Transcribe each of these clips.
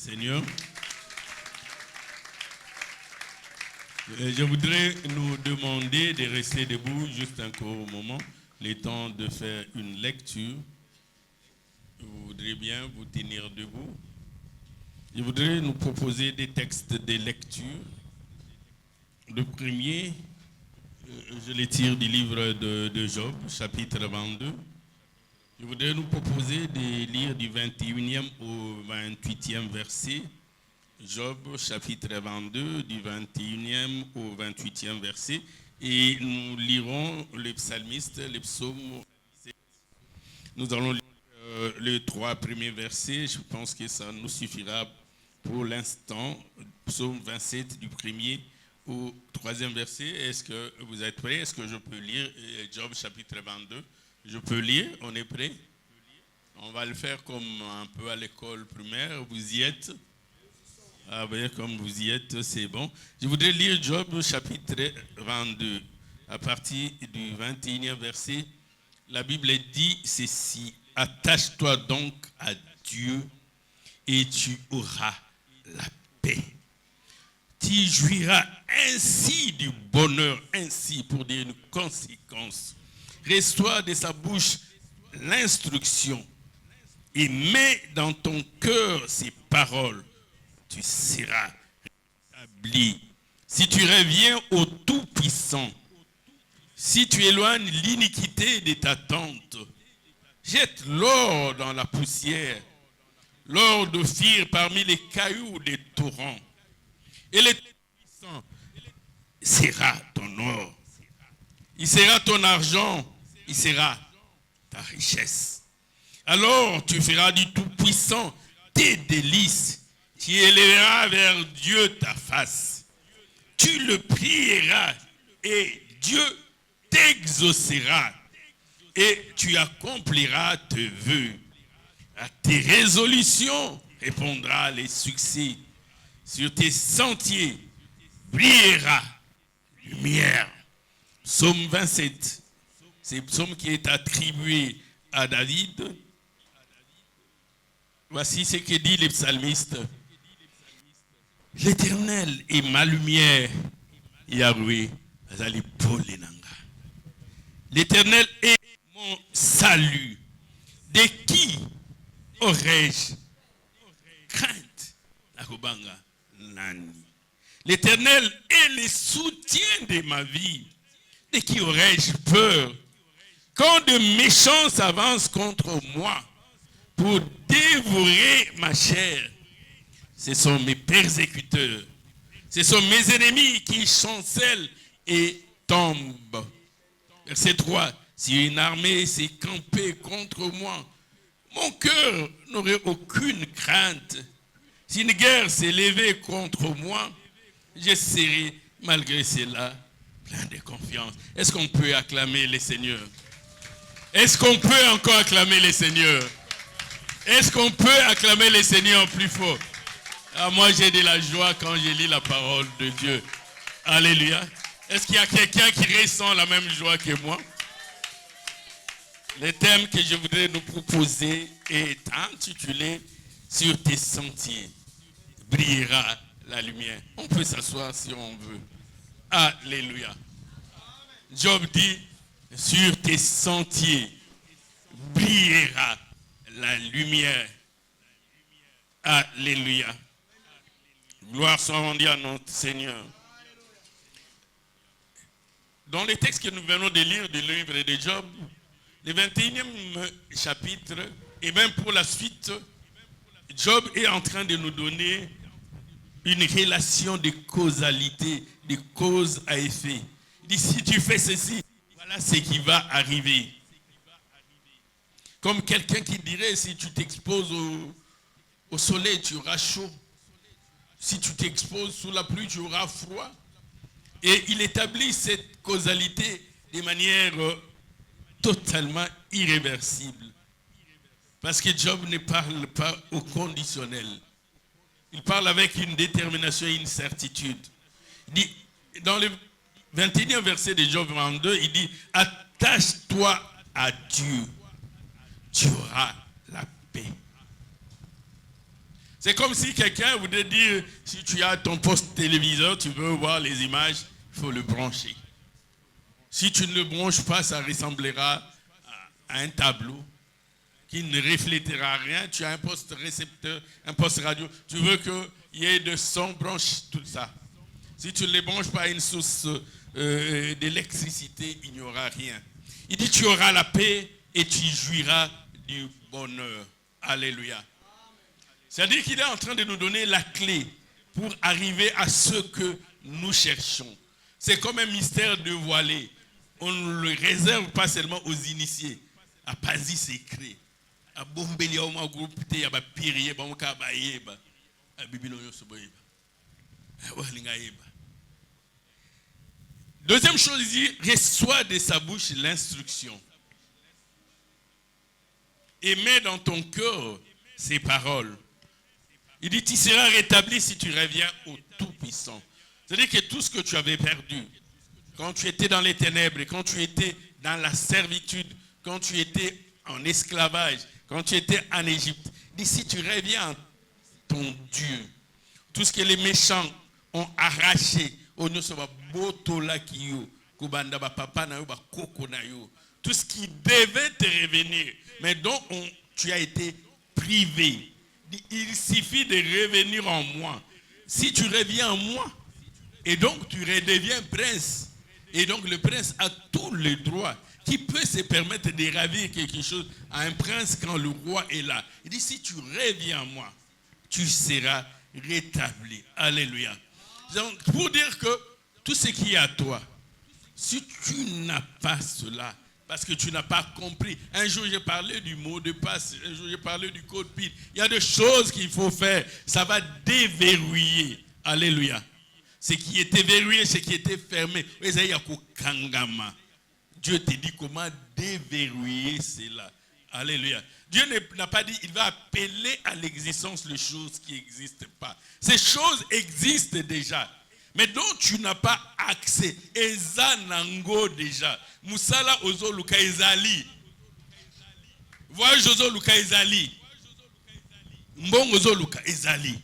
Seigneur. Je voudrais nous demander de rester debout juste un court moment, le temps de faire une lecture. Vous voudrez bien vous tenir debout. Je voudrais nous proposer des textes de lecture. Le premier, je les tire du livre de Job, chapitre 22. Je voudrais nous proposer de lire du 21e au 28e verset. Job, chapitre 22, du 21e au 28e verset. Et nous lirons le psalmiste, le psaume. Nous allons lire les 3 premiers versets. Je pense que ça nous suffira pour l'instant. Psaume 27, du 1er au 3e verset. Est-ce que vous êtes prêts? Est-ce que je peux lire Job, chapitre 22? Je peux lire? On est prêts? On va le faire comme un peu à l'école primaire. Vous y êtes? Ah oui, comme vous y êtes, c'est bon. Je voudrais lire Job chapitre 22, à partir du 21e verset. La Bible dit ceci: attache-toi donc à Dieu et tu auras la paix. Tu jouiras ainsi du bonheur, ainsi pour dire une conséquence. Reçois de sa bouche l'instruction et mets dans ton cœur ses paroles. Tu seras rétabli. Si tu reviens au Tout-Puissant, si tu éloignes l'iniquité de ta tente, jette l'or dans la poussière, l'or d'Ophir parmi les cailloux des torrents, et le Tout-Puissant sera ton or. Il sera ton argent, il sera ta richesse. Alors tu feras du Tout-Puissant tes délices. Tu élèveras vers Dieu ta face. Tu le prieras et Dieu t'exaucera et tu accompliras tes vœux. À tes résolutions répondra les succès. Sur tes sentiers brillera lumière. Psaume 27. C'est le psaume qui est attribué à David. Voici ce que dit le psalmiste. L'Éternel est ma lumière, Yahweh, l'Éternel est mon salut. De qui aurais-je crainte? L'Éternel est le soutien de ma vie. De qui aurais-je peur? Quand de méchants s'avancent contre moi pour dévorer ma chair, ce sont mes persécuteurs. Ce sont mes ennemis qui chancellent et tombent. Verset 3. Si une armée s'est campée contre moi, mon cœur n'aurait aucune crainte. Si une guerre s'est levée contre moi, je serai malgré cela plein de confiance. Est-ce qu'on peut acclamer le Seigneur? Est-ce qu'on peut encore acclamer le Seigneur? Est-ce qu'on peut acclamer le Seigneur plus fort? Ah, moi, j'ai de la joie quand je lis la parole de Dieu. Alléluia. Est-ce qu'il y a quelqu'un qui ressent la même joie que moi? Le thème que je voudrais nous proposer est intitulé « Sur tes sentiers brillera la lumière ». On peut s'asseoir si on veut. Alléluia. Job dit « Sur tes sentiers brillera la lumière ». Alléluia. Gloire soit rendue à notre Seigneur. Dans les textes que nous venons de lire du livre de Job, le 21e chapitre, et même pour la suite, Job est en train de nous donner une relation de causalité, de cause à effet. Il dit, si tu fais ceci, voilà ce qui va arriver. Comme quelqu'un qui dirait, si tu t'exposes au soleil, tu auras chaud. Si tu t'exposes sous la pluie, tu auras froid. Et il établit cette causalité de manière totalement irréversible. Parce que Job ne parle pas au conditionnel. Il parle avec une détermination et une certitude. Il dit, dans le 21e verset de Job 22, il dit, attache-toi à Dieu, tu auras la paix. C'est comme si quelqu'un voudrait dire, si tu as ton poste téléviseur, tu veux voir les images, il faut le brancher. Si tu ne le branches pas, ça ressemblera à un tableau qui ne reflétera rien. Tu as un poste récepteur, un poste radio. Tu veux qu'il y ait de son, branche tout ça. Si tu ne les branches pas à une source d'électricité, il n'y aura rien. Il dit, tu auras la paix et tu jouiras du bonheur. Alléluia. C'est-à-dire qu'il est en train de nous donner la clé pour arriver à ce que nous cherchons. C'est comme un mystère dévoilé. On ne le réserve pas seulement aux initiés. À Pasi secret. À Bombelia au groupe te à Pirier, Bamka Baïeba. À Bibiloyo Soboïba. Deuxième chose, il dit, reçois de sa bouche l'instruction. Et mets dans ton cœur ses paroles. Il dit, tu seras rétabli si tu reviens au Tout-Puissant. C'est-à-dire que tout ce que tu avais perdu, quand tu étais dans les ténèbres, quand tu étais dans la servitude, quand tu étais en esclavage, quand tu étais en Égypte, il dit, si tu reviens à ton Dieu, tout ce que les méchants ont arraché, tout ce qui devait te revenir, mais dont tu as été privé, il suffit de revenir en moi. Si tu reviens en moi, et donc tu redeviens prince, et donc le prince a tous les droits. Qui peut se permettre de ravir quelque chose à un prince quand le roi est là? Il dit, si tu reviens en moi, tu seras rétabli. Alléluia. Donc, pour dire que tout ce qui est à toi, si tu n'as pas cela, parce que tu n'as pas compris. Un jour, j'ai parlé du mot de passe. Un jour, j'ai parlé du code PIN. Il y a des choses qu'il faut faire. Ça va déverrouiller. Alléluia. Ce qui était verrouillé, ce qui était fermé. Dieu te dit comment déverrouiller cela. Alléluia. Dieu n'a pas dit, il va appeler à l'existence les choses qui n'existent pas. Ces choses existent déjà, mais dont tu n'as pas accès. Eza nango déjà. Musala ozo luka ezali. Voyage ozo luka ezali. Mbong ozo luka ezali.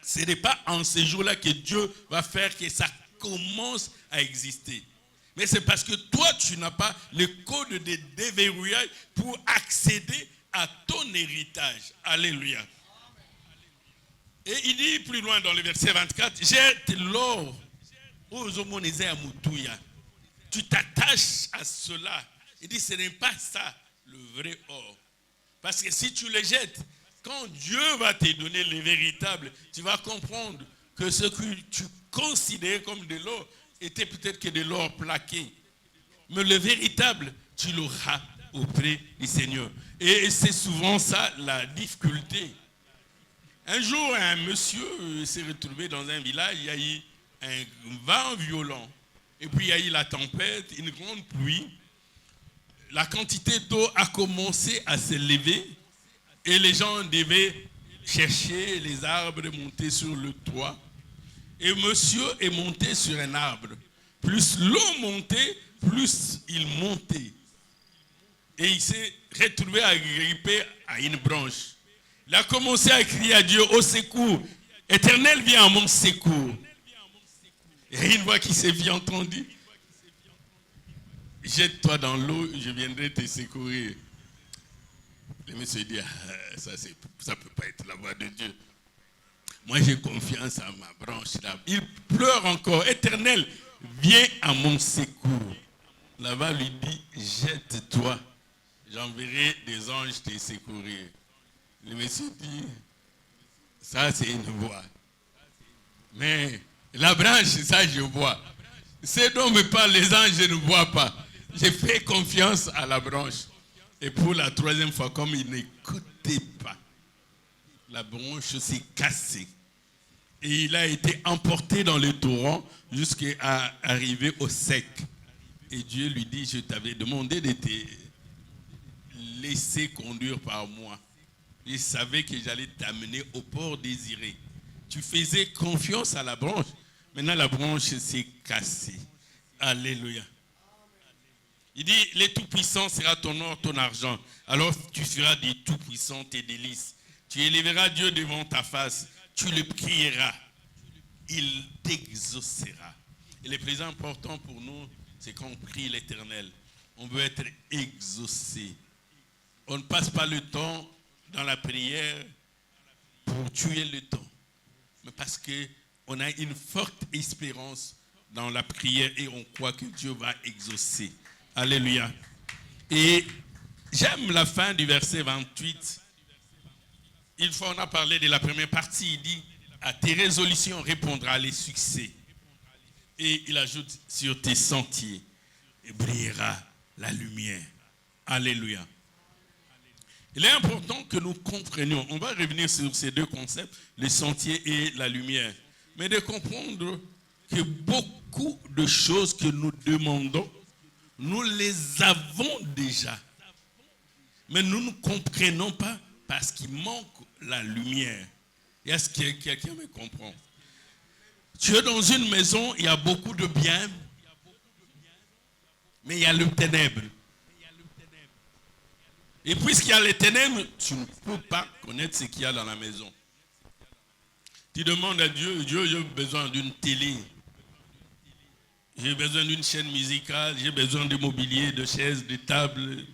Ce n'est pas en ces jours-là que Dieu va faire que ça commence à exister. Mais c'est parce que toi, tu n'as pas le code de déverrouillage pour accéder à ton héritage. Alléluia. Et il dit plus loin dans le verset 24, jette l'or aux homonézés à Moutouya. Tu t'attaches à cela. Il dit, ce n'est pas ça le vrai or. Parce que si tu le jettes, quand Dieu va te donner le véritable, tu vas comprendre que ce que tu considérais comme de l'or était peut-être que de l'or plaqué. Mais le véritable, tu l'auras auprès du Seigneur. Et c'est souvent ça la difficulté. Un jour, un monsieur s'est retrouvé dans un village, il y a eu un vent violent. Et puis il y a eu la tempête, une grande pluie. La quantité d'eau a commencé à s'élever. Et les gens devaient chercher les arbres, monter sur le toit. Et monsieur est monté sur un arbre. Plus l'eau montait, plus il montait. Et il s'est retrouvé agrippé à une branche. Il a commencé à crier à Dieu, au secours. Éternel, viens à mon secours. Et une voix qui s'est vite entendue. Jette-toi dans l'eau, je viendrai te secourir. Le monsieur dit, ça ne peut pas être la voix de Dieu. Moi, j'ai confiance à ma branche là. Il pleure encore. Éternel, viens à mon secours. Là-bas, lui dit, jette-toi. J'enverrai des anges te secourir. Le monsieur dit, ça c'est une voix. Mais la branche, ça je vois. Ce dont me parlent les anges, je ne vois pas. J'ai fait confiance à la branche. Et pour la troisième fois, comme il n'écoutait pas, la branche s'est cassée. Et il a été emporté dans le torrent jusqu'à arriver au sec. Et Dieu lui dit, je t'avais demandé de te laisser conduire par moi. Je savais que j'allais t'amener au port désiré. Tu faisais confiance à la branche. Maintenant, la branche s'est cassée. Alléluia. Il dit, le Tout-Puissant sera ton or, ton argent. Alors tu feras des Tout-Puissants tes délices. Tu élèveras Dieu devant ta face. Tu le prieras. Il t'exaucera. Et le plus important pour nous, c'est qu'on prie l'Éternel. On veut être exaucé. On ne passe pas le temps dans la prière pour tuer le temps. Mais parce qu'on a une forte espérance dans la prière et on croit que Dieu va exaucer. Alléluia. Et j'aime la fin du verset 28. Une fois on a parlé de la première partie, il dit à tes résolutions répondra les succès. Et il ajoute sur tes sentiers brillera la lumière. Alléluia. Il est important que nous comprenions, on va revenir sur ces deux concepts, les sentiers et la lumière, mais de comprendre que beaucoup de choses que nous demandons, nous les avons déjà. Mais nous ne comprenons pas parce qu'il manque la lumière. Est-ce que quelqu'un me comprend? Tu es dans une maison, il y a beaucoup de biens, mais il y a le ténèbre. Et puisqu'il y a les ténèbres, tu ne peux pas connaître ce qu'il y a dans la maison. Tu demandes à Dieu, Dieu, j'ai besoin d'une télé. J'ai besoin d'une chaîne musicale, j'ai besoin de mobilier, de chaises, de tables.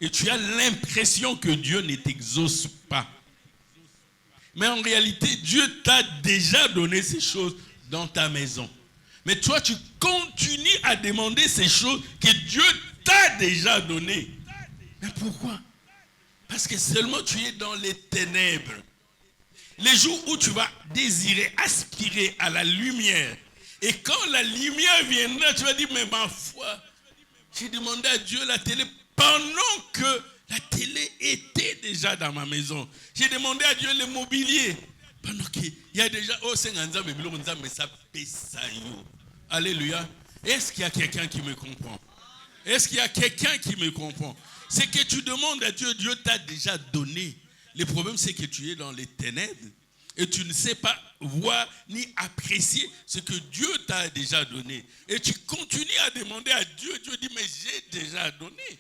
Et tu as l'impression que Dieu ne t'exauce pas. Mais en réalité, Dieu t'a déjà donné ces choses dans ta maison. Mais toi, tu continues à demander ces choses que Dieu t'a déjà données. Mais pourquoi? Parce que seulement tu es dans les ténèbres. Les jours où tu vas désirer, aspirer à la lumière. Et quand la lumière viendra, tu vas dire, mais ma foi, j'ai demandé à Dieu la télé pendant que la télé était déjà dans ma maison. J'ai demandé à Dieu le mobilier. Pendant qu'il y a déjà, oh, c'est un mais ça pèse. Alléluia. Est-ce qu'il y a quelqu'un qui me comprend? Est-ce qu'il y a quelqu'un qui me comprend? C'est que tu demandes à Dieu, Dieu t'a déjà donné. Le problème, c'est que tu es dans les ténèbres et tu ne sais pas voir ni apprécier ce que Dieu t'a déjà donné. Et tu continues à demander à Dieu, Dieu dit, mais j'ai déjà donné.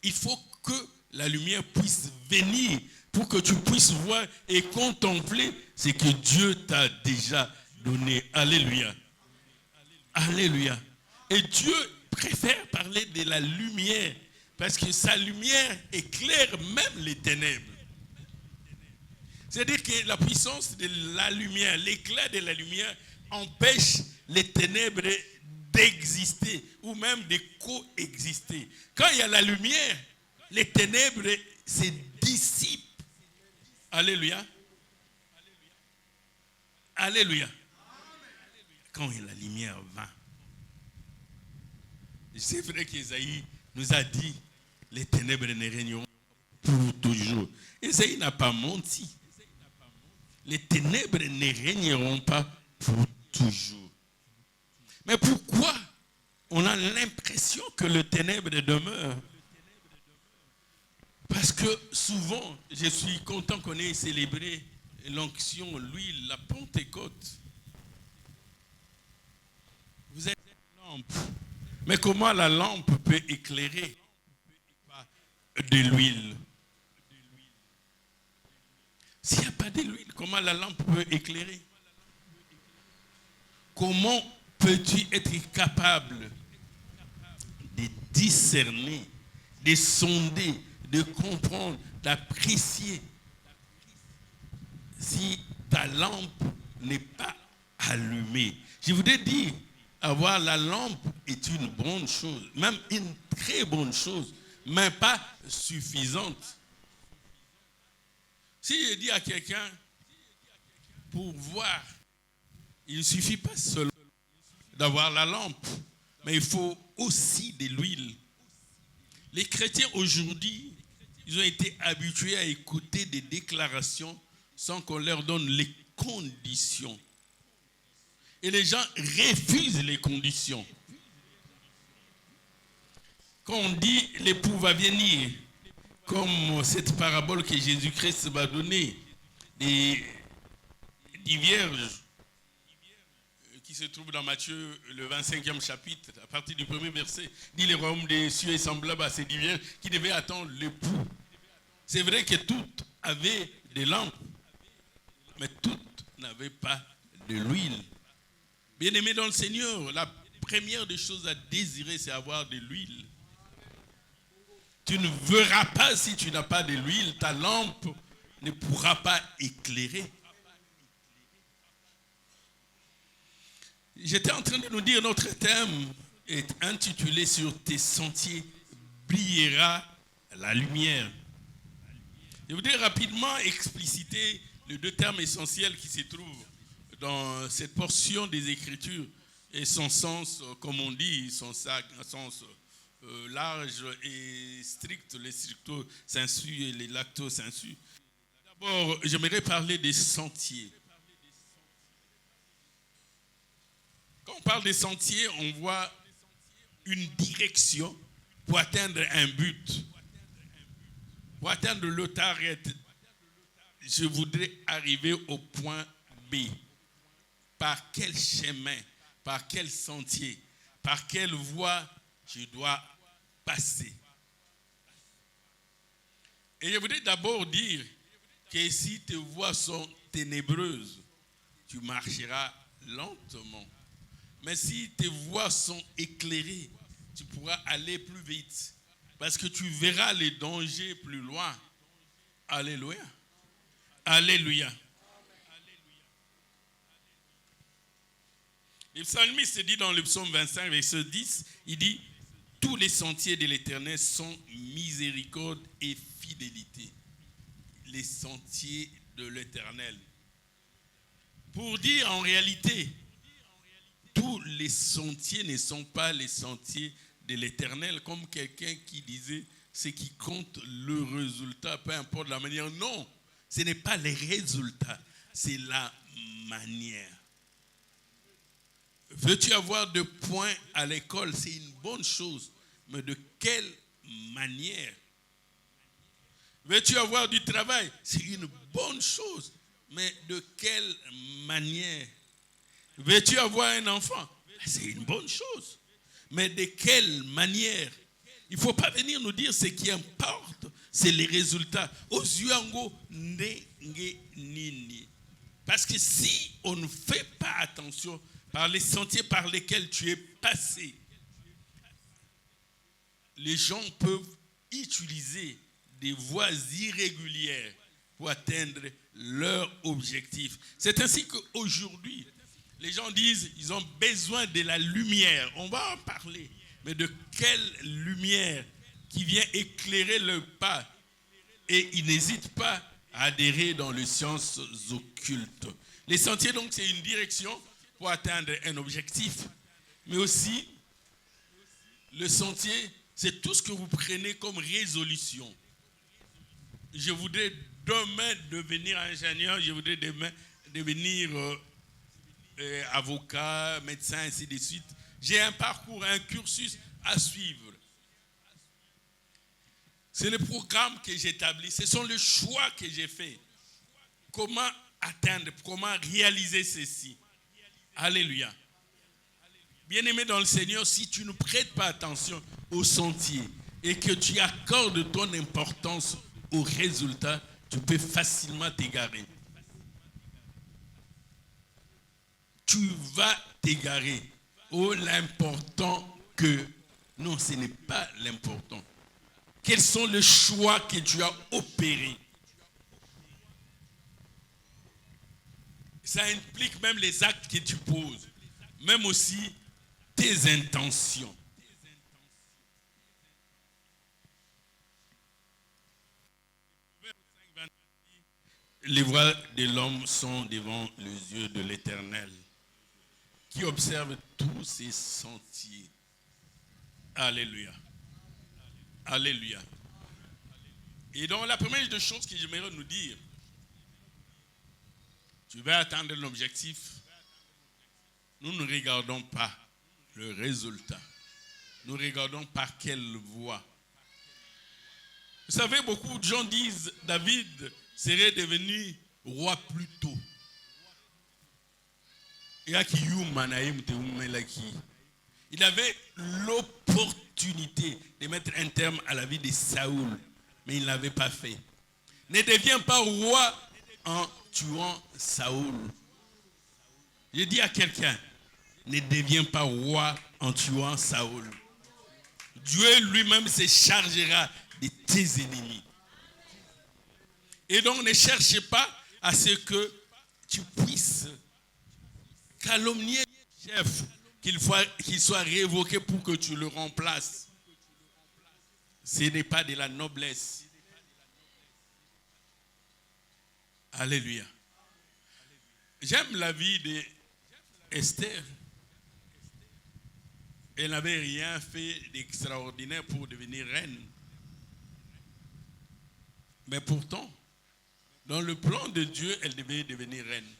Il faut que la lumière puisse venir pour que tu puisses voir et contempler ce que Dieu t'a déjà donné. Alléluia. Alléluia. Et Dieu préfère parler de la lumière parce que sa lumière éclaire même les ténèbres. C'est-à-dire que la puissance de la lumière, l'éclat de la lumière empêche les ténèbres d'exister ou même de coexister. Quand il y a la lumière, les ténèbres se dissipent. Alléluia. Alléluia. Quand la lumière va. C'est vrai qu'Ésaïe nous a dit, les ténèbres ne régneront pour toujours. Ésaïe n'a pas menti. Les ténèbres ne régneront pas pour toujours. Mais pourquoi on a l'impression que le ténèbre demeure? Parce que souvent, je suis content qu'on ait célébré l'onction, l'huile, la Pentecôte. Vous êtes une lampe. Mais comment la lampe peut éclairer de l'huile? S'il n'y a pas de l'huile, comment la lampe peut éclairer? Comment peux-tu être capable de discerner, de sonder, de comprendre, d'apprécier si ta lampe n'est pas allumée? Je voudrais dire, avoir la lampe est une bonne chose, même une très bonne chose, mais pas suffisante. Si je dis à quelqu'un, pour voir, il ne suffit pas seulement d'avoir la lampe, mais il faut aussi de l'huile. Les chrétiens aujourd'hui, ils ont été habitués à écouter des déclarations sans qu'on leur donne les conditions. Et les gens refusent les conditions. Quand on dit l'époux va venir, comme cette parabole que Jésus-Christ va donner, des vierges qui se trouve dans Matthieu, le 25e chapitre, à partir du premier verset, dit le royaume des cieux est semblable à ces 10 vierges qui devaient attendre l'époux. C'est vrai que toutes avaient des lampes, mais toutes n'avaient pas de l'huile. Bien-aimé dans le Seigneur, la première des choses à désirer, c'est avoir de l'huile. Tu ne verras pas si tu n'as pas de l'huile, ta lampe ne pourra pas éclairer. J'étais en train de nous dire, notre thème est intitulé « Sur tes sentiers brillera la lumière ». Je voudrais rapidement expliciter les deux termes essentiels qui se trouvent dans cette portion des Écritures et son sens, comme on dit, son sens large et strict, les stricto sensu et les lacto sensu. D'abord, j'aimerais parler des sentiers. Quand on parle des sentiers, on voit une direction pour atteindre un but. Pour atteindre le target, je voudrais arriver au point B. Par quel chemin, par quel sentier, par quelle voie je dois passer. Et je voudrais d'abord dire que si tes voies sont ténébreuses, tu marcheras lentement. Mais si tes voies sont éclairées, tu pourras aller plus vite. Parce que tu verras les dangers plus loin. Alléluia. Alléluia. Le psalmiste dit dans le psaume 25, verset 10, il dit « Tous les sentiers de l'Éternel sont miséricorde et fidélité. » Les sentiers de l'Éternel. Pour dire en réalité, tous les sentiers ne sont pas les sentiers de l'Éternel, comme quelqu'un qui disait ce qui compte le résultat, peu importe la manière. Non, ce n'est pas les résultats, c'est la manière. Veux-tu avoir des points à l'école? C'est une bonne chose, mais de quelle manière? Veux-tu avoir du travail? C'est une bonne chose, mais de quelle manière? Veux-tu avoir un enfant? C'est une bonne chose, mais de quelle manière? Il ne faut pas venir nous dire ce qui importe, c'est les résultats. Parce que si on ne fait pas attention par les sentiers par lesquels tu es passé, les gens peuvent utiliser des voies irrégulières pour atteindre leur objectif. C'est ainsi qu'aujourd'hui, les gens disent qu'ils ont besoin de la lumière. On va en parler. Mais de quelle lumière qui vient éclairer le pas? Et ils n'hésitent pas à adhérer dans les sciences occultes. Les sentiers, donc, c'est une direction pour atteindre un objectif. Mais aussi, le sentier, c'est tout ce que vous prenez comme résolution. Je voudrais demain devenir ingénieur, je voudrais demain devenir avocat, médecin, ainsi de suite. J'ai un parcours, un cursus à suivre. C'est le programme que j'établis, ce sont les choix que j'ai faits. Comment atteindre, comment réaliser ceci? Alléluia. Bien-aimé dans le Seigneur, si tu ne prêtes pas attention au sentier et que tu accordes ton importance au résultat, tu peux facilement t'égarer. Tu vas t'égarer. Oh, l'important que... Non, ce n'est pas l'important. Quels sont les choix que tu as opérés? Ça implique même les actes que tu poses, même aussi tes intentions. Les voies de l'homme sont devant les yeux de l'Éternel, qui observe tous ses sentiers. Alléluia. Alléluia. Et donc la première des choses que j'aimerais nous dire, tu vas atteindre l'objectif. Nous ne regardons pas le résultat. Nous regardons par quelle voie. Vous savez, beaucoup de gens disent David serait devenu roi plus tôt. Il avait l'opportunité de mettre un terme à la vie de Saoul, mais il ne l'avait pas fait. ne devient pas roi en tuant Saoul. Je dis à quelqu'un, ne deviens pas roi en tuant Saoul. Dieu lui-même se chargera de tes ennemis. Et donc ne cherche pas à ce que tu puisses calomnier le chef, qu'il soit révoqué pour que tu le remplaces. Ce n'est pas de la noblesse. Alléluia. J'aime la vie d'Esther. Elle n'avait rien fait d'extraordinaire pour devenir reine. Mais pourtant, dans le plan de Dieu, elle devait devenir reine.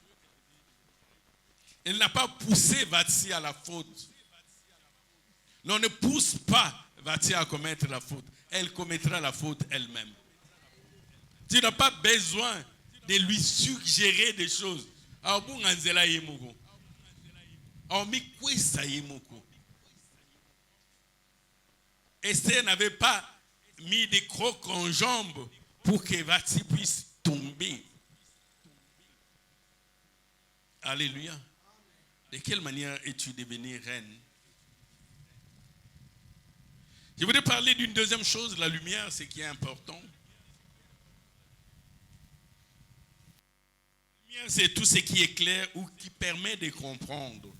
Elle n'a pas poussé Vati à la faute. Non, ne pousse pas Vati à commettre la faute. Elle commettra la faute elle-même. Tu n'as pas besoin de lui suggérer des choses. Esther n'avait pas mis des crocs en jambes pour que Vati puisse tomber. Alléluia. De quelle manière es-tu devenue reine? Je voudrais parler d'une deuxième chose, la lumière, ce qui est important. La lumière, c'est tout ce qui est clair ou qui permet de comprendre. Vous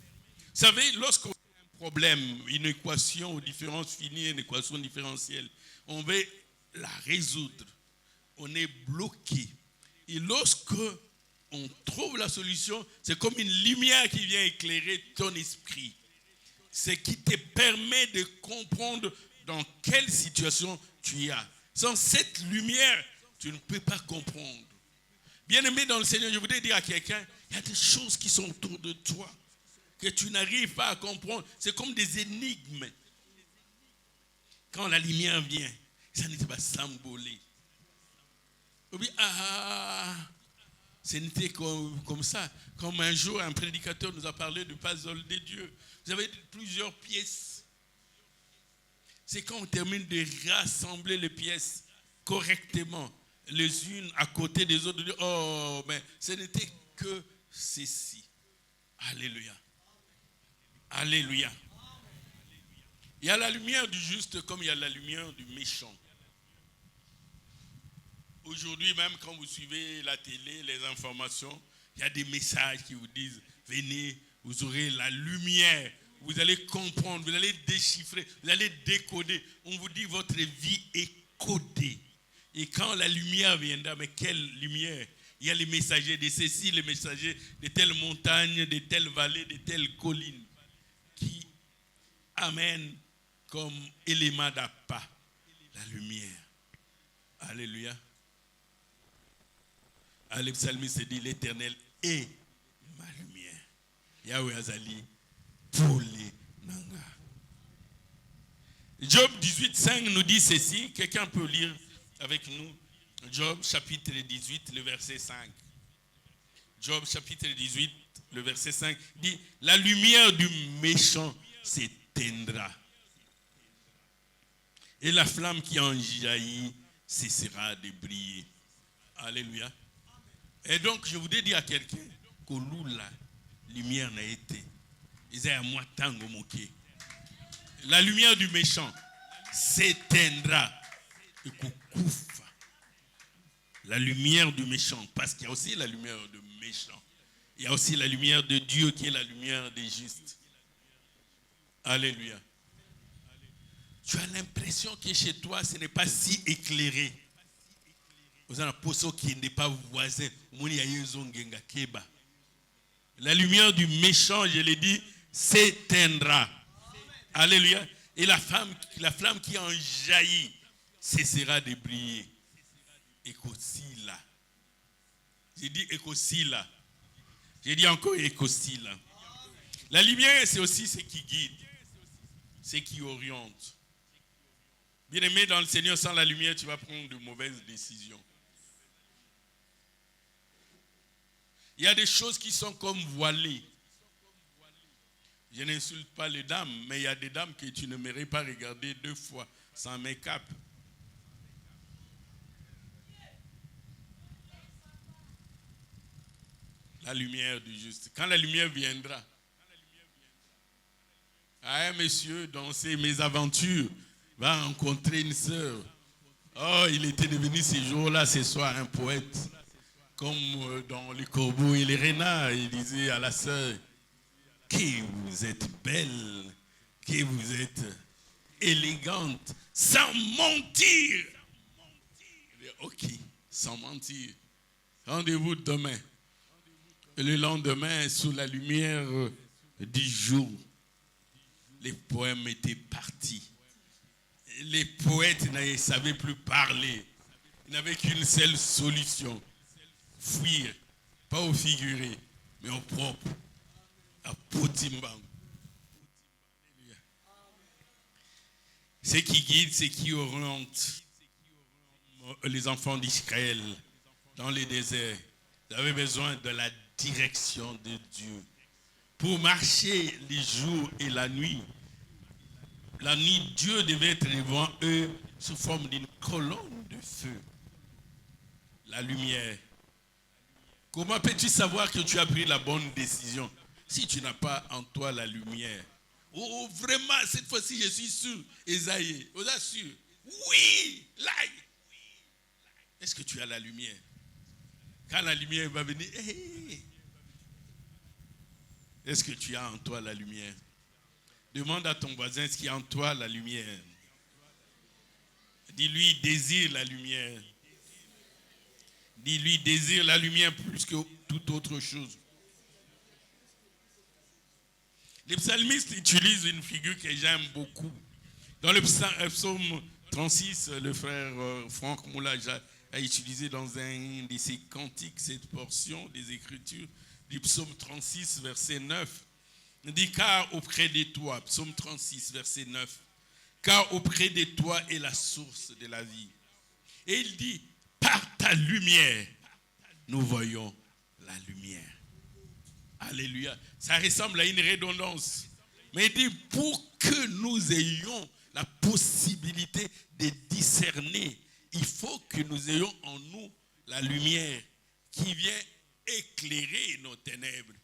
savez, lorsqu'on a un problème, une équation aux différences finies, une équation différentielle, on veut la résoudre. On est bloqué. Et lorsque on trouve la solution, c'est comme une lumière qui vient éclairer ton esprit. Ce qui te permet de comprendre dans quelle situation tu es. Sans cette lumière, tu ne peux pas comprendre. Bien-aimé dans le Seigneur, je voudrais dire à quelqu'un, il y a des choses qui sont autour de toi que tu n'arrives pas à comprendre. C'est comme des énigmes. Quand la lumière vient, ça ne va pas s'emboler. Ce n'était comme ça. Comme un jour, un prédicateur nous a parlé du puzzle de Dieu. Vous avez plusieurs pièces. C'est quand on termine de rassembler les pièces correctement, les unes à côté des autres, de dire, oh, mais ce n'était que ceci. Alléluia. Alléluia. Il y a la lumière du juste comme il y a la lumière du méchant. Aujourd'hui, même quand vous suivez la télé, les informations, il y a des messages qui vous disent, venez, vous aurez la lumière, vous allez comprendre, vous allez déchiffrer, vous allez décoder. On vous dit votre vie est codée. Et quand la lumière viendra, mais quelle lumière? Il y a les messagers de ceci, les messagers de telle montagne, de telle vallée, de telle colline, qui amènent comme élément d'appât la lumière. Alléluia. Le psalmiste dit, l'Éternel est ma lumière. Yahweh Azali, pour les nanga. Job 18:5 nous dit ceci. Quelqu'un peut lire avec nous Job chapitre 18, le verset 5. Job chapitre 18, le verset 5 dit, la lumière du méchant s'éteindra. Et la flamme qui en jaillit cessera de briller. Alléluia. Et donc, je voudrais dire à quelqu'un que la lumière n'a été. La lumière du méchant s'éteindra. Et la lumière du méchant, parce qu'il y a aussi la lumière du méchant. Il y a aussi la lumière de Dieu qui est la lumière des justes. Alléluia. Tu as l'impression que chez toi, ce n'est pas si éclairé. Vous avez un poisson qui n'est pas voisin. La lumière du méchant, je l'ai dit, s'éteindra. Alléluia. Et la flamme qui en jaillit cessera de briller. Écosila. J'ai dit écosila. J'ai dit encore écosila. La lumière, c'est aussi ce qui guide, ce qui oriente. Bien-aimé dans le Seigneur, sans la lumière, tu vas prendre de mauvaises décisions. Il y a des choses qui sont comme voilées. Je n'insulte pas les dames, mais il y a des dames que tu ne mérites pas regarder 2 fois sans make-up. La lumière du juste. Quand la lumière viendra, un monsieur dans ses mésaventures va rencontrer une sœur. Oh, il était devenu ces jours-là, ce soir, un poète. Comme dans les corbeaux et les renards, il disait à la sœur, que vous êtes belle, que vous êtes élégante, sans mentir. Ok, sans mentir. Rendez-vous demain. Et le lendemain, sous la lumière du jour, les poèmes étaient partis. Les poètes ne savaient plus parler. Ils n'avaient qu'une seule solution. Fuir. Pas au figuré, mais au propre. À Potimbang. Ce qui guide, ce qui oriente les enfants d'Israël dans les déserts. Ils avaient besoin de la direction de Dieu. Pour marcher les jours et la nuit, Dieu devait être devant eux sous forme d'une colonne de feu. La lumière. Comment peux-tu savoir que tu as pris la bonne décision si tu n'as pas en toi la lumière? Oh, vraiment, cette fois-ci, je suis sûr. Esaïe, vous êtes sûr? Oui, là. Est-ce que tu as la lumière? Quand la lumière va venir, hey. Est-ce que tu as en toi la lumière? Demande à ton voisin, est-ce qu'il y a en toi la lumière? Dis-lui, désire la lumière. Dis-lui, désire la lumière plus que toute autre chose. Les psalmistes utilisent une figure que j'aime beaucoup. Dans le psaume 36, le frère Franck Moula a utilisé dans un de ses cantiques cette portion des Écritures du psaume 36, verset 9. Il dit, car auprès de toi, psaume 36, verset 9, car auprès de toi est la source de la vie. Et il dit, par ta lumière, nous voyons la lumière. Alléluia. Ça ressemble à une redondance. Mais il dit, pour que nous ayons la possibilité de discerner, il faut que nous ayons en nous la lumière qui vient éclairer nos ténèbres.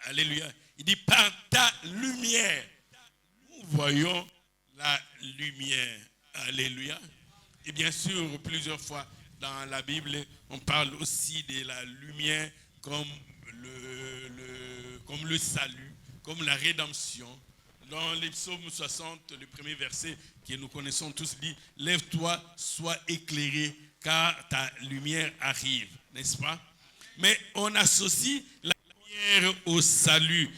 Alléluia. Il dit, par ta lumière, nous voyons la lumière. Alléluia. Et bien sûr, plusieurs fois dans la Bible, on parle aussi de la lumière comme le salut, comme la rédemption. Dans les psaumes 60, le premier verset que nous connaissons tous dit, lève-toi, sois éclairé, car ta lumière arrive, n'est-ce pas? Mais on associe la lumière au salut.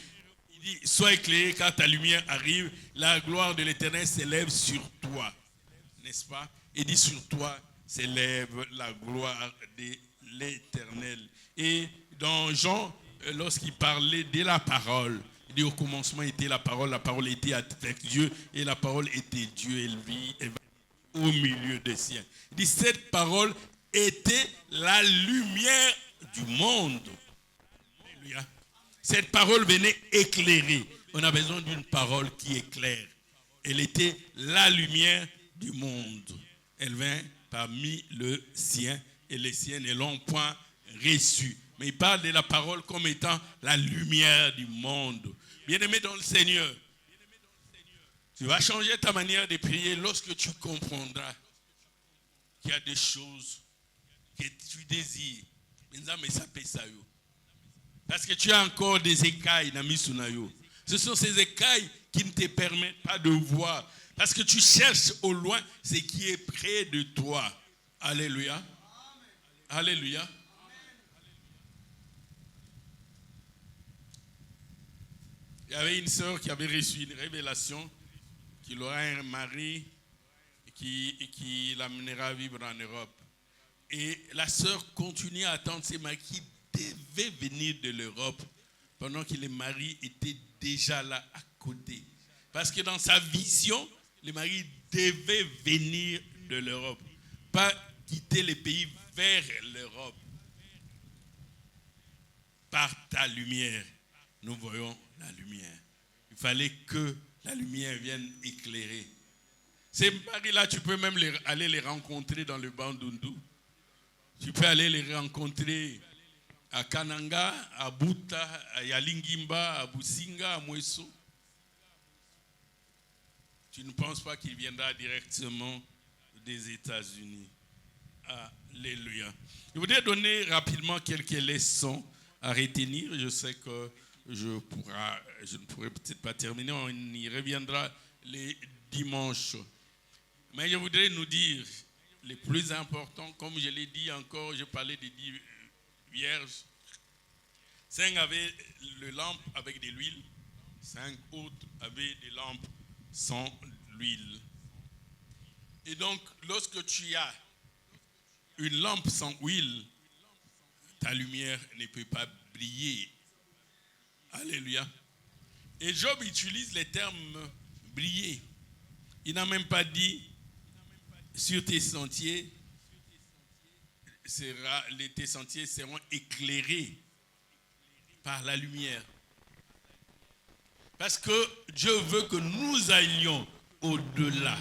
Il dit, sois éclairé, car ta lumière arrive, la gloire de l'Éternel s'élève sur toi, n'est-ce pas? Il dit, sur toi s'élève la gloire de l'Éternel. Et dans Jean, lorsqu'il parlait de la parole, il dit au commencement était la parole était avec Dieu et la parole était Dieu, elle vit au milieu des siens. Il dit cette parole était la lumière du monde. Alléluia. Cette parole venait éclairer. On a besoin d'une parole qui éclaire. Elle était la lumière du monde. Elle vint parmi le sien et les siens ne l'ont point reçue. Mais il parle de la parole comme étant la lumière du monde. Bien-aimé dans le Seigneur, tu vas changer ta manière de prier lorsque tu comprendras qu'il y a des choses que tu désires. Parce que tu as encore des écailles dans Misunayo. Ce sont ces écailles qui ne te permettent pas de voir. Parce que tu cherches au loin ce qui est près de toi. Alléluia. Alléluia. Il y avait une sœur qui avait reçu une révélation qu'il aurait un mari qui l'amènera à vivre en Europe. Et la sœur continuait à attendre ses maris qui devaient venir de l'Europe pendant que les maris étaient déjà là à côté. Parce que dans sa vision, les maris devaient venir de l'Europe, pas quitter les pays vers l'Europe. Par ta lumière, nous voyons la lumière. Il fallait que la lumière vienne éclairer. Ces maris-là, tu peux même aller les rencontrer dans le Bandundu. Tu peux aller les rencontrer à Kananga, à Buta, à Yalingimba, à Businga, à Mweso. Tu ne penses pas qu'il viendra directement des États-Unis. Alléluia. Je voudrais donner rapidement quelques leçons à retenir. Je sais que je ne pourrai peut-être pas terminer. On y reviendra les dimanches. Mais je voudrais nous dire les plus importants. Comme je l'ai dit encore, je parlais des 10 vierges. 5 avaient le lampe avec de l'huile. 5 autres avaient des lampes sans l'huile. Et donc, lorsque tu as une lampe sans huile, ta lumière ne peut pas briller. Alléluia. Et Job utilise les termes briller. Il n'a même pas dit sur tes sentiers, tes sentiers seront éclairés par la lumière. Parce que Dieu veut que nous allions au-delà.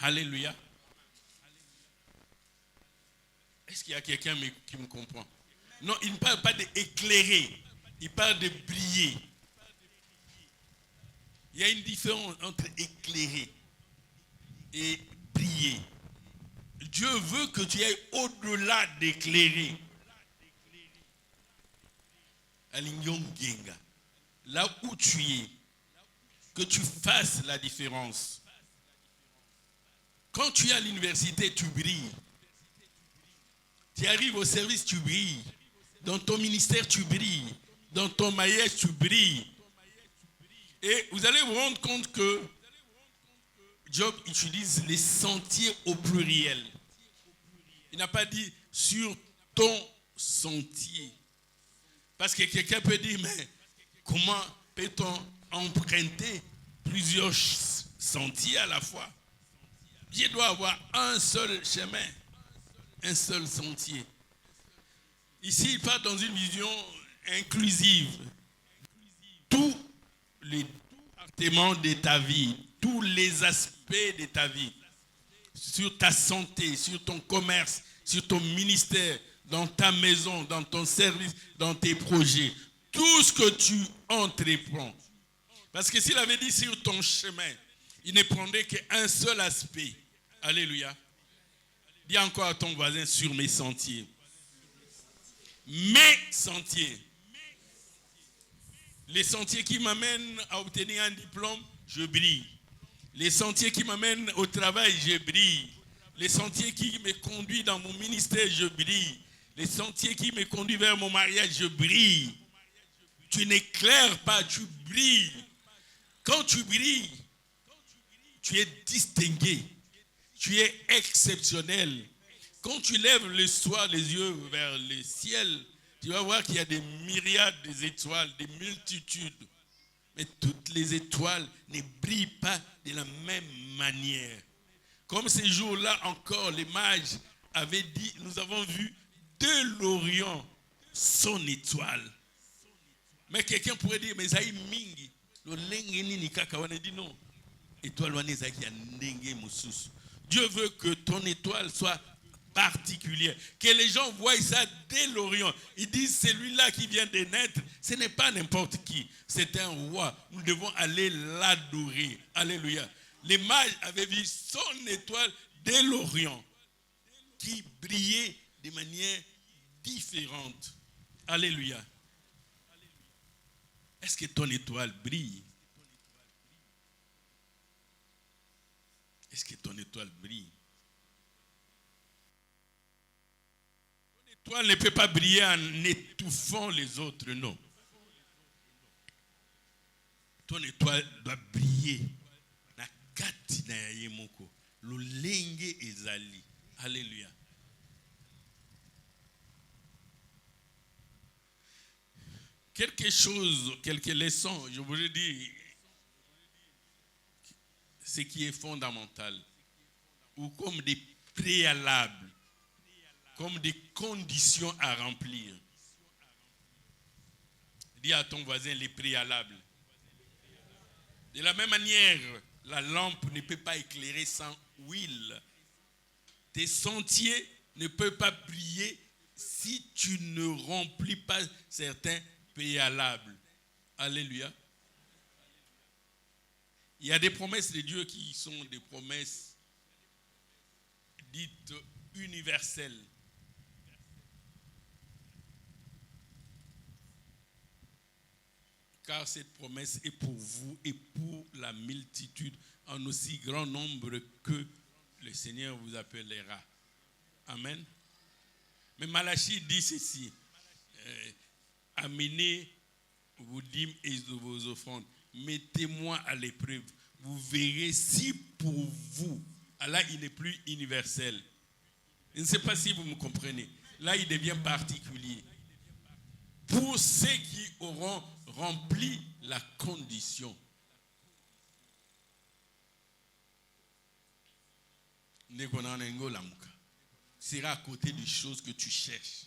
Alléluia. Est-ce qu'il y a quelqu'un qui me comprend? Non, il ne parle pas d'éclairer, il parle de briller. Il y a une différence entre éclairer et briller. Dieu veut que tu ailles au-delà d'éclairer. Là où tu es, que tu fasses la différence. Quand tu es à l'université, tu brilles. Tu arrives au service, tu brilles. Dans ton ministère, tu brilles. Dans ton mariage, tu brilles. Et vous allez vous rendre compte que Job utilise les sentiers au pluriel. Il n'a pas dit sur ton sentier. Parce que quelqu'un peut dire, mais comment peut-on emprunter plusieurs sentiers à la fois? Je dois avoir un seul chemin, un seul sentier. Ici, il part dans une vision inclusive. Tous les départements de ta vie, tous les aspects de ta vie, sur ta santé, sur ton commerce, sur ton ministère, dans ta maison, dans ton service, dans tes projets, tout ce que tu entreprends. Parce que s'il avait dit sur ton chemin, il ne prendrait qu'un seul aspect. Alléluia. Dis encore à ton voisin, sur mes sentiers. Mes sentiers. Les sentiers qui m'amènent à obtenir un diplôme, je brille. Les sentiers qui m'amènent au travail, je brille. Les sentiers qui me conduisent dans mon ministère, je brille. Les sentiers qui me conduisent vers mon mariage, je brille. Tu n'éclaires pas, tu brilles. Quand tu brilles, tu es distingué. Tu es exceptionnel. Quand tu lèves le soir les yeux vers le ciel, tu vas voir qu'il y a des myriades d'étoiles, des multitudes. Mais toutes les étoiles ne brillent pas de la même manière. Comme ces jours-là encore, les mages avaient dit, nous avons vu de l'Orient son étoile. Mais quelqu'un pourrait dire, mais ça y mingi. Le dit non. Étoile Dieu veut que ton étoile soit particulière. Que les gens voient ça dès l'Orient. Ils disent, celui-là qui vient de naître, ce n'est pas n'importe qui. C'est un roi. Nous devons aller l'adorer. Alléluia. Les mages avaient vu son étoile dès l'Orient qui brillait de manière différente. Alléluia. Est-ce que ton étoile brille? Est-ce que ton étoile brille? Ton étoile ne peut pas briller en étouffant les autres, non. Ton étoile doit briller. Alléluia. Quelque chose, quelques leçons, je voudrais dire, ce qui est fondamental, ou comme des préalables, comme des conditions à remplir. Dis à ton voisin les préalables. De la même manière, la lampe ne peut pas éclairer sans huile. Tes sentiers ne peuvent pas briller si tu ne remplis pas certains préalables. Alléluia. Il y a des promesses de Dieu qui sont des promesses dites universelles. Car cette promesse est pour vous et pour la multitude, en aussi grand nombre que le Seigneur vous appellera. Amen. Mais Malachie dit ceci, amenez vos dîmes et vos offrandes, mettez-moi à l'épreuve, vous verrez si pour vous, là il n'est plus universel. Je ne sais pas si vous me comprenez, là il devient particulier. Pour ceux qui auront rempli la condition. Sera à côté des choses que tu cherches.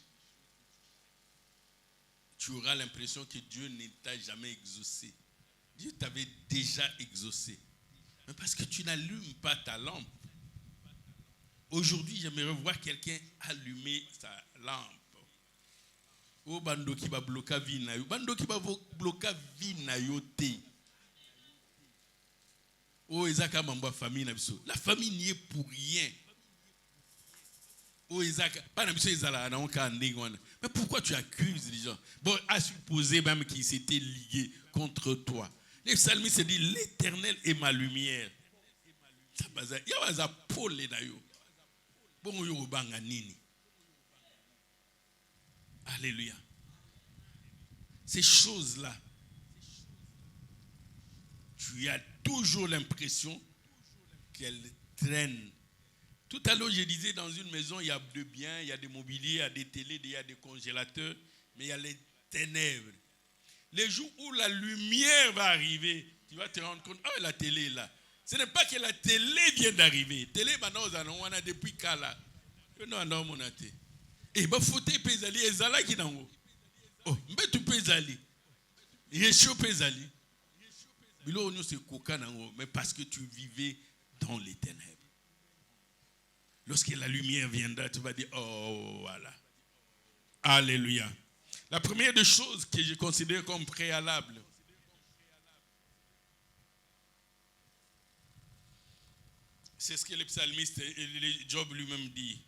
Tu auras l'impression que Dieu ne t'a jamais exaucé. Dieu t'avait déjà exaucé. Mais parce que tu n'allumes pas ta lampe. Aujourd'hui, j'aimerais voir quelqu'un allumer sa lampe. Oh, bando qui va bloquer vie na yo. Bando qui va bloquer vie na yo te. Oh, Isaac a mambo famille na biso. La famille n'y est pour rien. Oh, Isaac, pas na biso Isala na on ka ndengwana. Mais pourquoi tu accuses les gens? Bon, à supposer même qu'ils s'étaient ligués contre toi. Les psalmistes se disent, l'Éternel est ma lumière. Ça baza, ya waza Paul na yo. Bon yo banga nini. Alléluia. Ces choses-là, tu as toujours l'impression qu'elles traînent. Tout à l'heure, je disais, dans une maison, il y a des biens, il y a des mobiliers, il y a des télés, il y a des congélateurs, mais il y a les ténèbres. Les jours où la lumière va arriver, tu vas te rendre compte, ah, la télé est là. Ce n'est pas que la télé vient d'arriver. La télé, maintenant, on a depuis quand là. Non, non, mon athée. Et bah faute pezali ezala ki nango. Oh, mbetu pezali. Yesho pezali. Bilo onyo se koka nango, mais parce que tu vivais dans les ténèbres. Lorsque la lumière viendra, tu vas dire oh voilà. Alléluia. La première des choses que je considère comme préalable, c'est ce que le psalmiste et Job lui-même dit.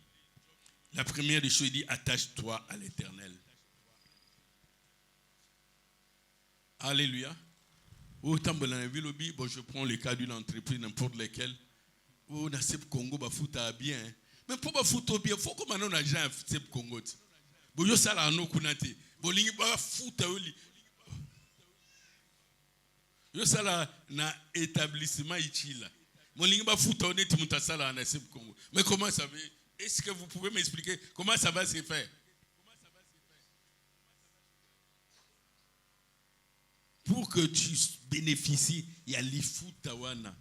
La première des choses, il dit, attache-toi à l'Éternel. Alléluia. Bon, je prends le cas d'une entreprise, n'importe laquelle. Oh, na Sep Congo, ba fouta bien. Mais pour ba fouta bien, faut que maintenant on a déjà un Sep Congo. Bon, yo sala ano kunate. Bon, lingi ba fouta oli. Yo sala na établissement ichila. Bon, lingi ba fouta on est tout sala na Sep Congo. Mais comment ça veut? Est-ce que vous pouvez m'expliquer comment ça va se faire? Pour que tu bénéficies, il y a l'ifutawana.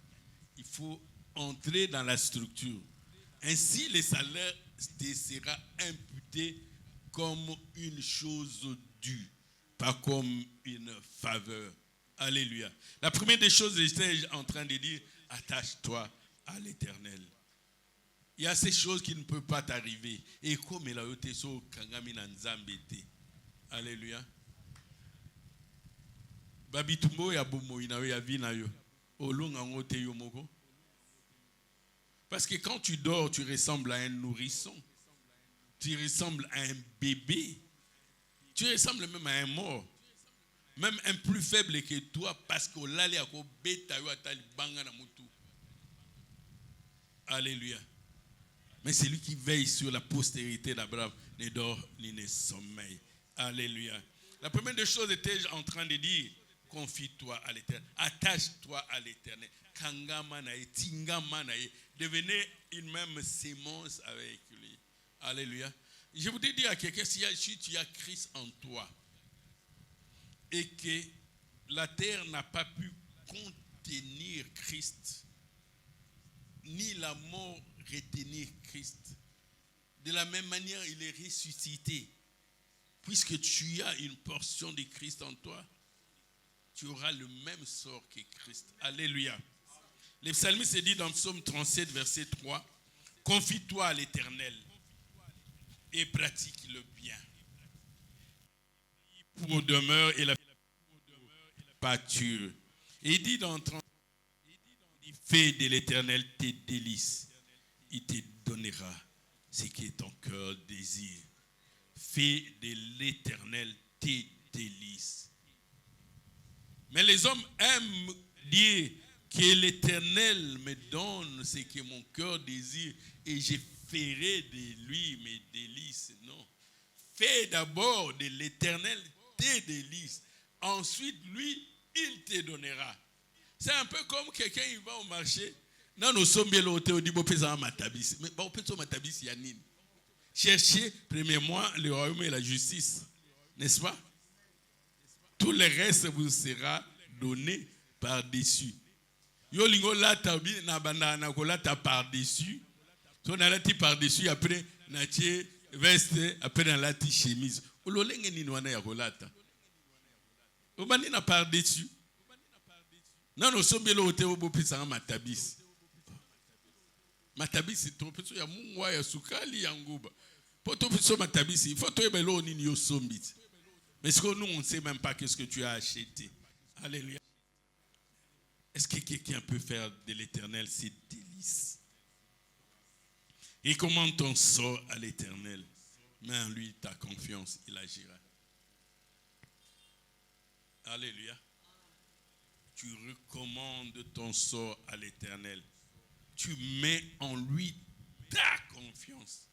Il faut entrer dans la structure. Ainsi, le salaire te sera imputé comme une chose due, pas comme une faveur. Alléluia. La première des choses, j'étais en train de dire, attache-toi à l'Éternel. Il y a ces choses qui ne peuvent pas t'arriver. Et comme il a été so kangami na nzambete. Alléluia. Babitumbo ya bomo ina ya vina yo. Olunga ngote yo moko. Parce que quand tu dors, tu ressembles à un nourrisson. Tu ressembles à un bébé. Tu ressembles même à un mort. Même un plus faible que toi parce que l'allé ako beta yo atali banga na mutu. Alléluia. Mais celui qui veille sur la postérité d'Abraham ne dort ni ne sommeille. Alléluia. La première des choses était en train de dire, confie-toi à l'Éternel. Attache-toi à l'Éternel. Kangamanae, tingamanae. Devenez une même sémence avec lui. Alléluia. Je voudrais dire à quelqu'un, si tu as Christ en toi et que la terre n'a pas pu contenir Christ, ni la mort retenir Christ. De la même manière, il est ressuscité. Puisque tu as une portion de Christ en toi, tu auras le même sort que Christ. Alléluia. Le psalmiste dit dans Psaume 37, verset 3, confie-toi à l'Éternel et pratique le bien. Pour demeure et la pâture. Et il dit dans 30, il fait de l'Éternel tes délices. Il te donnera ce que ton cœur désire. Fais de l'Éternel tes délices. Mais les hommes aiment dire que l'Éternel me donne ce que mon cœur désire et je ferai de lui mes délices. Non. Fais d'abord de l'Éternel tes délices. Ensuite, lui, il te donnera. C'est un peu comme quelqu'un, il va au marché. Non, nous sommes bien au dit matabis. Mais bon, matabis yanine. Cherchez premièrement le royaume et la justice. N'est-ce pas? Tout le reste vous sera donné par-dessus. Yo lingo lata bi na banda na kolata par-dessus. So na lati par-dessus après na tie veste après na lati chemise. Ololenge ni wana ya kolata. Obani na par-dessus. Non no sombelo hote obopisa matabisi. Matabisi to peso ya mungwa ya sukali ya nguba. Poto peso matabisi, il faut to ebelo ni yo sombiti. Mais est-ce que nous, on ne sait même pas qu'est-ce que tu as acheté? Alléluia. Est-ce que quelqu'un peut faire de l'Éternel ses délices? Et comment on sort à l'Éternel? Mais en lui, ta confiance, il agira. Alléluia. Tu recommandes ton sort à l'Éternel. Tu mets en lui ta confiance.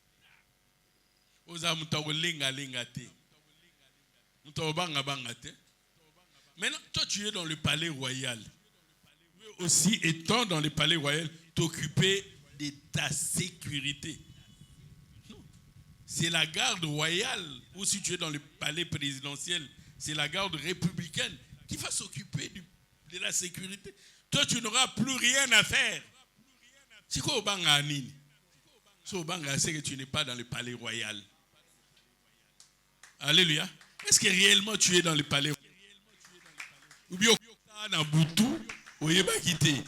Maintenant, toi tu es dans le palais royal. Aussi, étant dans le palais royal, t'occuper de ta sécurité. Non. C'est la garde royale, ou si tu es dans le palais présidentiel, c'est la garde républicaine qui va s'occuper de la sécurité. Toi, tu n'auras plus rien à faire. C'est quoi au banga anini? C'est au banga, c'est que tu n'es pas dans le palais royal. Alléluia. Est-ce que réellement tu es dans le palais royal? Ou bien en réalité,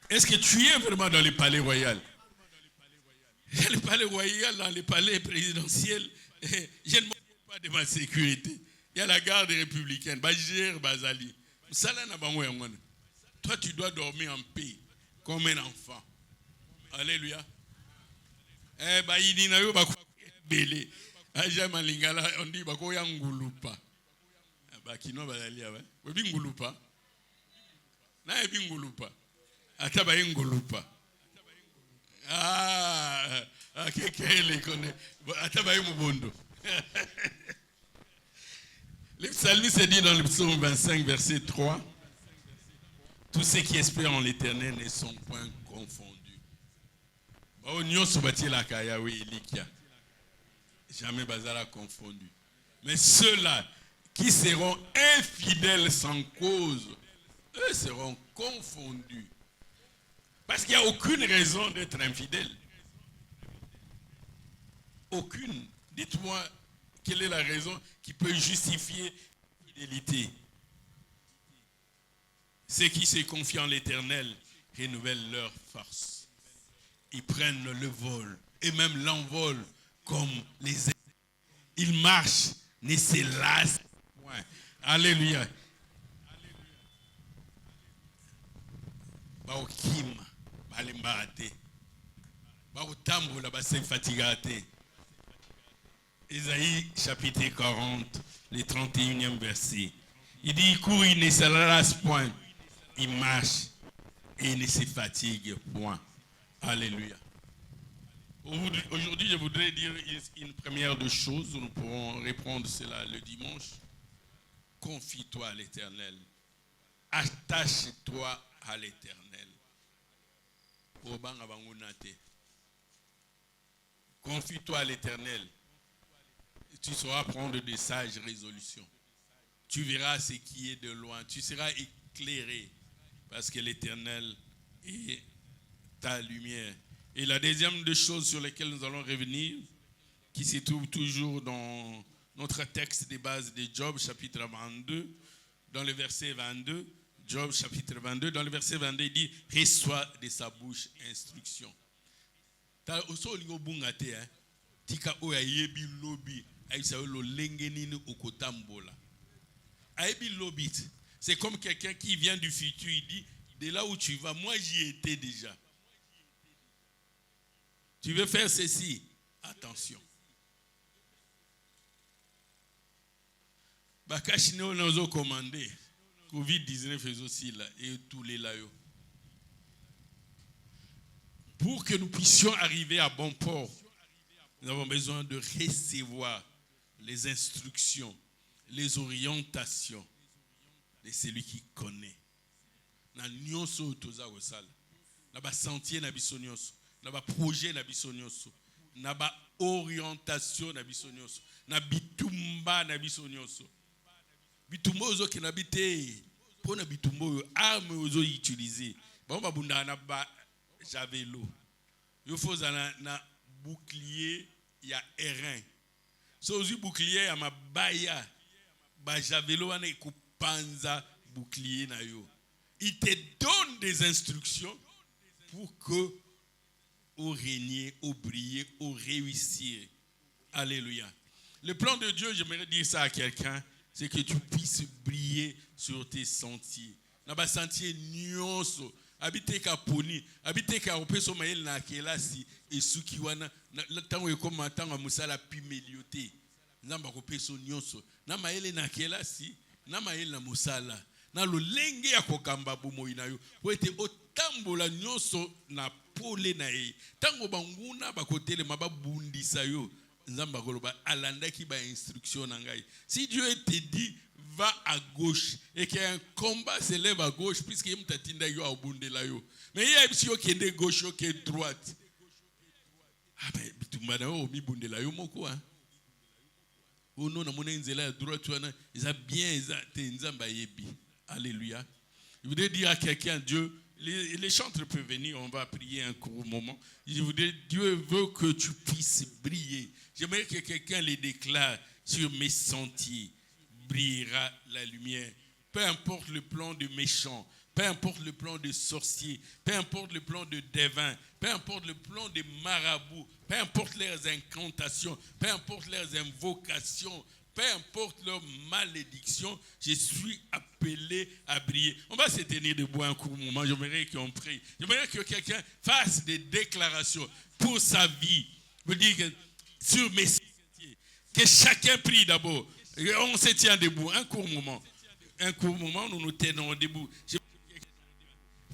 est-ce que tu es vraiment dans le palais royal? Le palais royal, dans le palais présidentiel, je ne m'occupe pas de ma sécurité. Il y a la garde républicaine. Bazali. Toi, tu dois dormir en paix, comme un enfant. Alléluia. On dit bako ya ngulupa. Bakino bazali aba. Webi ngulupa. Na ebi ngulupa. Ata ba ngulupa. Ah, akekele kone. Ata ba mubondo. Le psalmiste dit dans le psaume 25 verset 3, tous ceux qui espèrent en l'Éternel ne sont point confondus. Jamais bazala confondu. Mais ceux-là qui seront infidèles sans cause, eux seront confondus. Parce qu'il n'y a aucune raison d'être infidèle. Aucune. Dites-moi, quelle est la raison qui peut justifier fidélité? Ceux qui se confient en l'Éternel renouvellent leur force. Ils prennent le vol et même l'envol comme les ailes. Ils marchent, ne se lassent point. Alléluia. Baokim, balimbate. Baotambola, base fatigate. Ésaïe chapitre 40, le 31e verset. Il dit, il court, il ne se lasse point. Il marche et il ne se fatigue point. Alléluia. Aujourd'hui, je voudrais dire une première de choses. Nous pourrons répondre cela le dimanche. Confie-toi à l'Éternel. Attache-toi à l'Éternel. Confie-toi à l'Éternel. Tu sauras prendre de sages résolutions. Tu verras ce qui est de loin. Tu seras éclairé parce que l'Éternel est ta lumière. Et la deuxième des choses sur lesquelles nous allons revenir, qui se trouve toujours dans notre texte de base de Job, chapitre 22, dans le verset 22, Job chapitre 22, dans le verset 22, il dit « Reçois de sa bouche instruction ». C'est comme quelqu'un qui vient du futur, il dit « De là où tu vas, moi j'y étais déjà. Tu veux faire ceci? Attention. » Bakashine on a commandé. Covid-19 est aussi là et tous les là. Pour que nous puissions arriver à bon port, nous avons besoin de recevoir les instructions, les orientations de celui qui connaît. Na nyonso toza osala. Na ba sentier na biso nyonso, na ba projet na biso nyonso, na ba orientation na biso nyonso, na bitumba na biso nyonso. Bitumba ozo kenabite pona bitumba yo arme ozo utiliser. Ba ba bunda na ba javelot. Il faut na bouclier ya airain. So ozu bouclier ya mabaya ba javelot wana ikupanza bouclier na yo. Il te donne des instructions pour que au régner, au briller, au réussir. Alléluia. Le plan de Dieu, j'aimerais dire ça à quelqu'un, c'est que tu puisses briller sur tes sentiers. Dans les sentiers nyonso, habiter ka poni, habiter ka opeso mayel na kelasi et suki wana na tango ekoma tango musala pimelioté. Nzamba ko peso nyonso. Na mayele na kelasi, na mayele na musala. Na lolenge ya kokamba bomoi na yo. Po ete otambola nyonso na pole na ye. Tango banguna bakotele mababundisa yo. Nzamba koloba alandaki ba instruction na ngai. Si Dieu te dit va à gauche et qu'il y a un combat se lève à gauche puisque mtatinda yo abundela yo. Mais il y a si yo kende gauche yo ke droite. Ah ben bitumana o mi bundela yo moko hein. Oh non na mona nzela à droite wana ils bien ils te nzamba yebi. Alléluia. Je voudrais dire à quelqu'un, Dieu, les chantres peuvent venir, on va prier un court moment. Je voudrais, Dieu veut que tu puisses briller. J'aimerais que quelqu'un les déclare sur mes sentiers. Brillera la lumière. Peu importe le plan de méchants, peu importe le plan de sorciers, peu importe le plan de devins, peu importe le plan de marabouts, peu importe leurs incantations, peu importe leurs invocations, peu importe leur malédiction, je suis appelé à briller. On va se tenir debout un court moment. J'aimerais qu'on prie. J'aimerais que quelqu'un fasse des déclarations pour sa vie. Je veux dire que sur mes sentiers, que chacun prie d'abord. On se tient debout un court moment. Un court moment, nous nous tenons debout.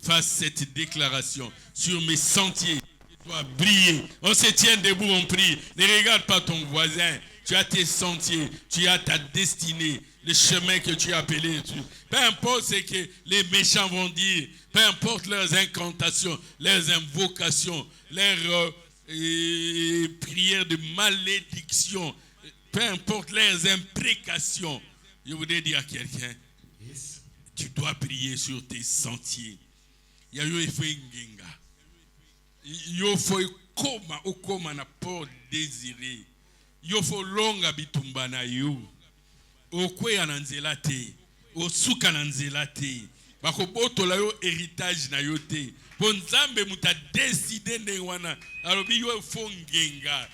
Fasse cette déclaration sur mes sentiers. Je dois briller. On se tient debout, on prie. Ne regarde pas ton voisin. Tu as tes sentiers, tu as ta destinée, le chemin que tu as appelé. Peu importe ce que les méchants vont dire, peu importe leurs incantations, leurs invocations, leurs prières de malédiction, peu importe leurs imprécations. Je voudrais dire à quelqu'un, tu dois prier sur tes sentiers. Il y a eu un port désiré. Yo fo longa bitumba na yo okwe ananzela te osuka na nzela te bakobotola yo héritage na yo te bonzambe muta décider nde wana alobi yo fongenga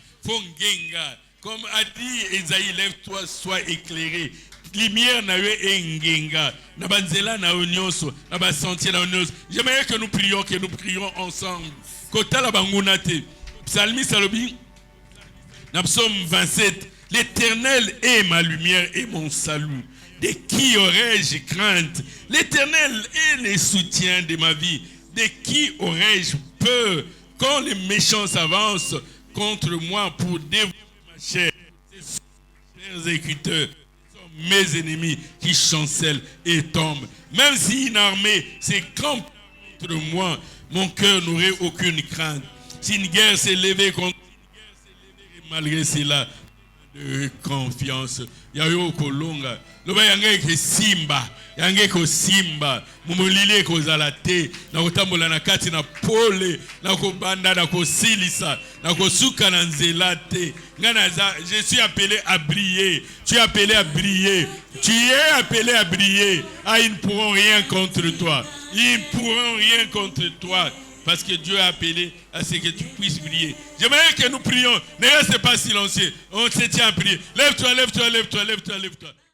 comme a dit Esaïe, lève-toi, sois éclairé. Lumière na yo engenga na banzela na yo nyonso na ba sentier na yo nyonso. J'aimerais que nous prions ensemble kotala banguna te. Psalmiste alobi dans Psaume 27, l'Éternel est ma lumière et mon salut. De qui aurais-je crainte? L'Éternel est le soutien de ma vie. De qui aurais-je peur? Quand les méchants s'avancent contre moi pour dévorer ma chair, ces persécuteurs sont mes ennemis qui chancellent et tombent. Même si une armée s'écampe contre moi, mon cœur n'aurait aucune crainte. Si une guerre s'est levée contre malgré cela, de confiance. Yayo kolonga. Loba yange simba. Yange ko simba. Mumulile ko zalate. Na kotambola na kati na pole. Na ko banda na ko silisa. Na ko suka na nzelate. Je suis appelé à briller. Tu es appelé à briller. Tu es appelé à briller. Ah, ils ne pourront rien contre toi. Ils ne pourront rien contre toi. Parce que Dieu a appelé à ce que tu puisses briller. J'aimerais que nous prions. Ne reste pas silencieux. On se tient à prier. Lève-toi, lève-toi, lève-toi, lève-toi, lève-toi.